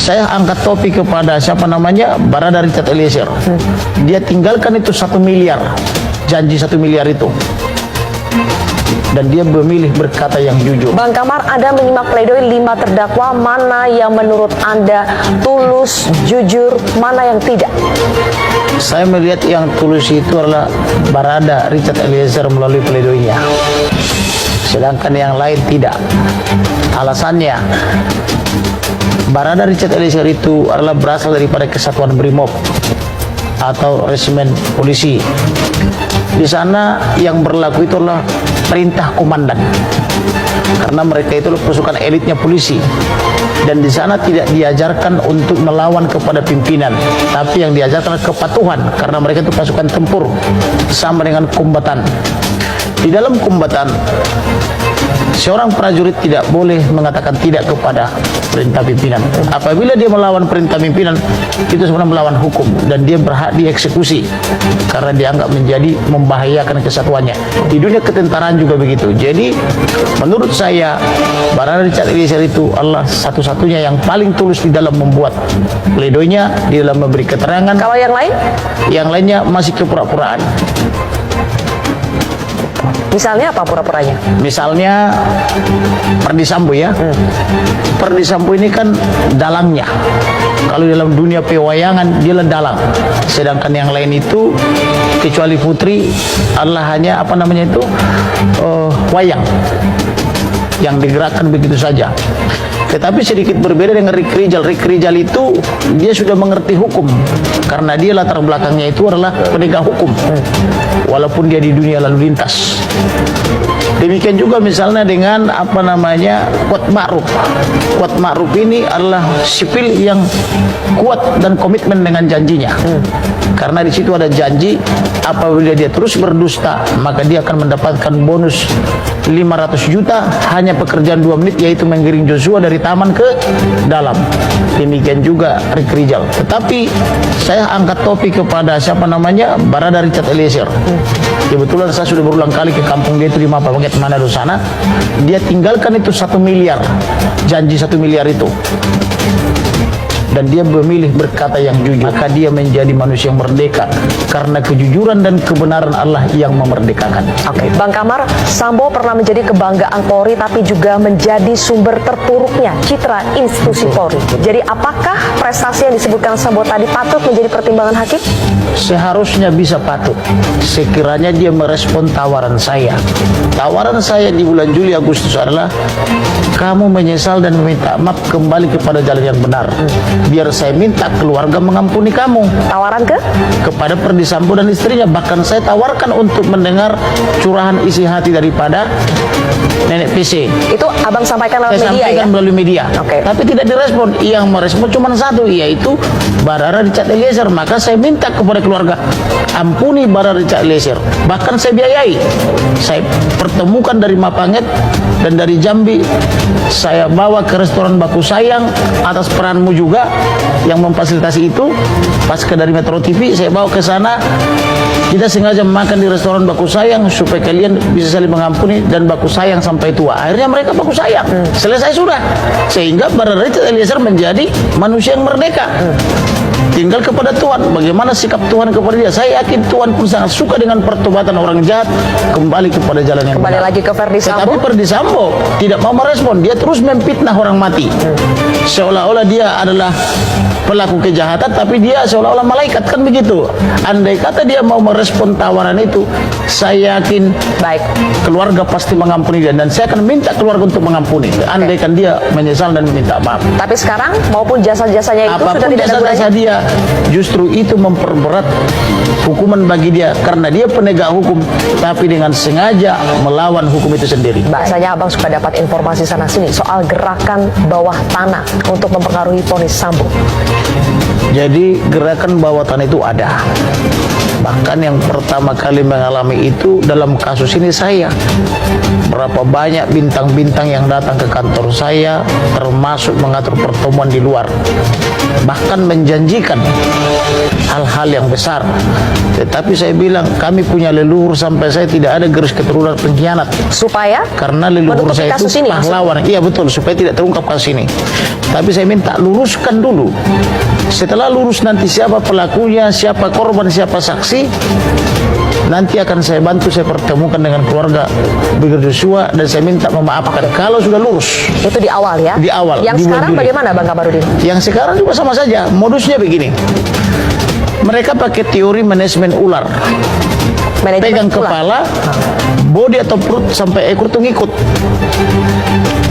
saya angkat topi kepada siapa namanya, Barada Richard Eliezer. Dia tinggalkan itu 1 miliar, janji 1 miliar itu, dan dia memilih berkata yang jujur. Bang Kamar, Anda menyimak pledoi 5 terdakwa, mana yang menurut Anda tulus, jujur, mana yang tidak? Saya melihat yang tulus itu adalah Barada Richard Eliezer melalui pledoinya, sedangkan yang lain tidak. Alasannya, Barada Richard Eliezer itu adalah berasal daripada Kesatuan Brimob atau resimen polisi. Di sana yang berlaku itu adalah perintah komandan, karena mereka itu pasukan elitnya polisi, dan di sana tidak diajarkan untuk melawan kepada pimpinan, tapi yang diajarkan kepatuhan, karena mereka itu pasukan tempur sama dengan kombatan. Di dalam kombatan, seorang prajurit tidak boleh mengatakan tidak kepada perintah pimpinan. Apabila dia melawan perintah pimpinan, itu sebenarnya melawan hukum, dan dia berhak dieksekusi karena dianggap menjadi membahayakan kesatuannya. Di dunia ketentaraan juga begitu. Jadi menurut saya, Barada Richard Eliezer itu adalah satu-satunya yang paling tulus di dalam membuat pledoinya, di dalam memberi keterangan. Kalau yang lain? Yang lainnya masih kepura-puraan. Misalnya apa pura-puranya? Misalnya Perdi Sambo ya. Perdi Sambo ini kan dalangnya. Kalau dalam dunia pewayangan dia dalang. Sedangkan yang lain itu kecuali Putri adalah hanya apa namanya itu wayang yang digerakkan begitu saja. Tetapi sedikit berbeda dengan Rick Rijal. Rick Rijal itu dia sudah mengerti hukum, karena dia latar belakangnya itu adalah penegak hukum, walaupun dia di dunia lalu lintas. Demikian juga misalnya dengan apa namanya Kuat Ma'ruf. Kuat Ma'ruf ini adalah sipil yang kuat dan komitmen dengan janjinya, karena di situ ada janji apabila dia terus berdusta maka dia akan mendapatkan bonus 500 juta hanya pekerjaan 2 menit, yaitu menggiring Joshua dari taman ke dalam. Demikian juga Rick Rijal. Tetapi saya angkat topi kepada siapa namanya, Barada Richard Eliezer. Kebetulan saya sudah berulang kali ke kampung dia itu di Mapabanget Manado sana. Dia tinggalkan itu 1 miliar, janji 1 miliar itu, dan dia memilih berkata yang jujur, maka dia menjadi manusia yang merdeka, karena kejujuran dan kebenaran Allah yang memerdekakan. Oke, Bang Kamar, Sambo pernah menjadi kebanggaan Polri, tapi juga menjadi sumber terpuruknya citra institusi Polri. Jadi apakah prestasi yang disebutkan Sambo tadi patut menjadi pertimbangan hakim? Seharusnya bisa patut, sekiranya dia merespon tawaran saya. Tawaran saya di bulan Juli Agustus adalah, kamu menyesal dan meminta maaf, kembali kepada jalan yang benar, biar saya minta keluarga mengampuni kamu. Tawaran kepada Perdi Sambo dan istrinya. Bahkan saya tawarkan untuk mendengar curahan isi hati daripada nenek PC. Itu abang sampaikan lewat saya media sampaikan ya? melalui media. Tapi tidak direspon. Yang merespon cuma satu, yaitu Barada Richard Eliezer. Maka saya minta kepada keluarga, ampuni Barada Richard Eliezer. Bahkan saya biayai. Saya pertemukan dari Mapanget dan dari Jambi. Saya bawa ke restoran Baku Sayang atas peranmu juga yang memfasilitasi itu. Pasca dari Metro TV saya bawa ke sana. Kita sengaja makan di restoran Baku Sayang supaya kalian bisa saling mengampuni dan baku sayang sampai tua. Akhirnya mereka baku sayang. Selesai sudah. Sehingga Barada Richard Eliezer menjadi manusia yang merdeka. Tinggal kepada Tuhan, bagaimana sikap Tuhan kepada dia. Saya yakin Tuhan pun sangat suka dengan pertobatan orang jahat kembali kepada jalan yang benar. Kembali lagi ke Verdi Sambo. Tetapi Verdi Sambo tidak mau merespon. Dia terus memfitnah orang mati. Seolah-olah dia adalah pelaku kejahatan, tapi dia seolah-olah malaikat, kan begitu. Andai kata dia mau merespon tawaran itu, saya yakin keluarga pasti mengampuni dia, dan saya akan minta keluarga untuk mengampuni. Andaikan dia menyesal dan meminta maaf. Tapi sekarang maupun jasa-jasanya itu apapun sudah tidak ada gunanya. Dia justru itu memperberat hukuman bagi dia, karena dia penegak hukum tapi dengan sengaja melawan hukum itu sendiri. Bahasanya abang suka dapat informasi sana sini soal gerakan bawah tanah untuk mempengaruhi vonis Sambo. Jadi gerakan bawah tanah itu ada. Bahkan yang pertama kali mengalami itu dalam kasus ini saya. Berapa banyak bintang-bintang yang datang ke kantor saya, termasuk mengatur pertemuan di luar, bahkan menjanjikan hal-hal yang besar. Tetapi saya bilang, kami punya leluhur sampai saya tidak ada garis keturunan pengkhianat. Supaya Karena leluhur menutupi saya kasus itu ini, pahlawan. Iya betul, supaya tidak terungkap kasus ini. Tapi saya minta luruskan dulu. Setelah lurus nanti siapa pelakunya, siapa korban, siapa saksi, nanti akan saya bantu, saya pertemukan dengan keluarga Brigadir Joshua dan saya minta memaafkan. Kalau sudah lurus. itu di awal ya. Di awal, Yang di bulan sekarang Juli. bagaimana Bang Kamarudin? Yang sekarang juga sama saja. Modusnya begini. Mereka pakai teori manajemen ular. Manajemen Pegang ular. kepala, bodi atau perut sampai ekor itu ngikut.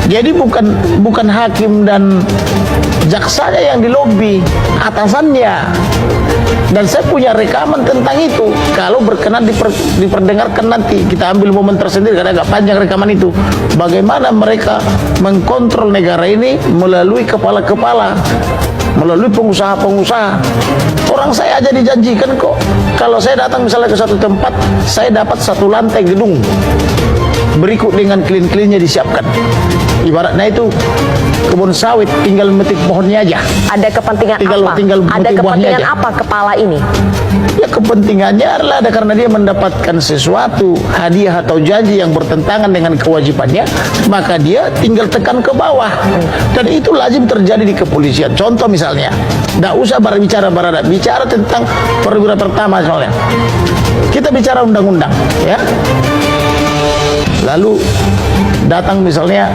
Jadi bukan hakim dan jaksanya yang dilobi, atasannya. Dan saya punya rekaman tentang itu. Kalau berkenan diperdengarkan nanti, kita ambil momen tersendiri karena agak panjang rekaman itu. Bagaimana mereka mengkontrol negara ini melalui kepala-kepala, melalui pengusaha-pengusaha. Orang saya aja dijanjikan kok, kalau saya datang misalnya ke satu tempat, saya dapat satu lantai gedung berikut dengan klin-klinnya disiapkan. Ibaratnya itu kebun sawit, tinggal metik pohonnya aja. Ada kepentingan Tinggal apa? metik Ada buahnya kepentingan aja. apa kepala ini? Ya kepentingannya adalah ada karena dia mendapatkan sesuatu, hadiah atau janji yang bertentangan dengan kewajibannya, maka dia tinggal tekan ke bawah. Dan itu lazim terjadi di kepolisian. Contoh misalnya, tidak usah berbicara Barada, bicara tentang perwira pertama soalnya. Kita bicara undang-undang, ya. Lalu datang misalnya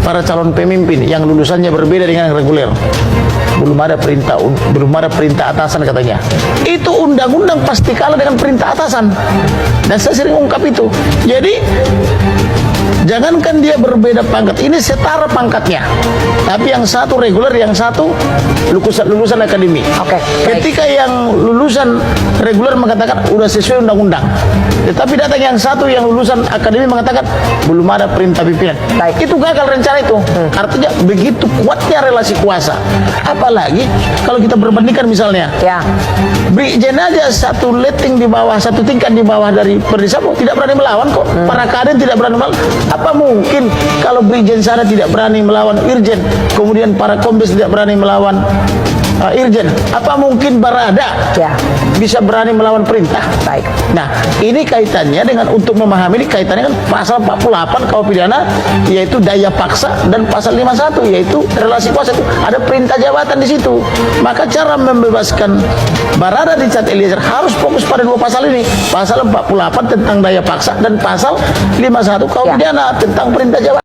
para calon pemimpin yang lulusannya berbeda dengan yang reguler. Belum ada perintah atasan katanya. Itu undang-undang pasti kalah dengan perintah atasan. Dan saya sering ungkap itu. Jadi jangankan dia berbeda pangkat, ini setara pangkatnya. Tapi yang satu reguler, yang satu lulusan akademi. Oke, baik. Ketika yang lulusan reguler mengatakan udah sesuai undang-undang, tetapi datang yang satu yang lulusan akademi mengatakan belum ada perintah pimpinan. Baik. Itu gagal rencana itu. Artinya begitu kuatnya relasi kuasa. Apalagi kalau kita berbandingkan misalnya, Ya. Brigjen aja satu letting di bawah, satu tingkat di bawah dari Perdisambo tidak berani melawan kok. Para kader tidak berani melawan. Apa mungkin kalau Brigjen sana tidak berani melawan Irjen, kemudian para kombes tidak berani melawan Irjen? Apa mungkin Barada Ya. bisa berani melawan perintah? Baik. Nah, ini kaitannya dengan untuk memahami ini kaitannya kan pasal 48 KUH pidana, yaitu daya paksa, dan pasal 51 yaitu relasi kuasa, itu ada perintah jabatan di situ. Maka cara membebaskan Barada Richard Eliezer harus fokus pada dua pasal ini, pasal 48 tentang daya paksa dan pasal 51 KUH Ya. pidana tentang perintah jabatan.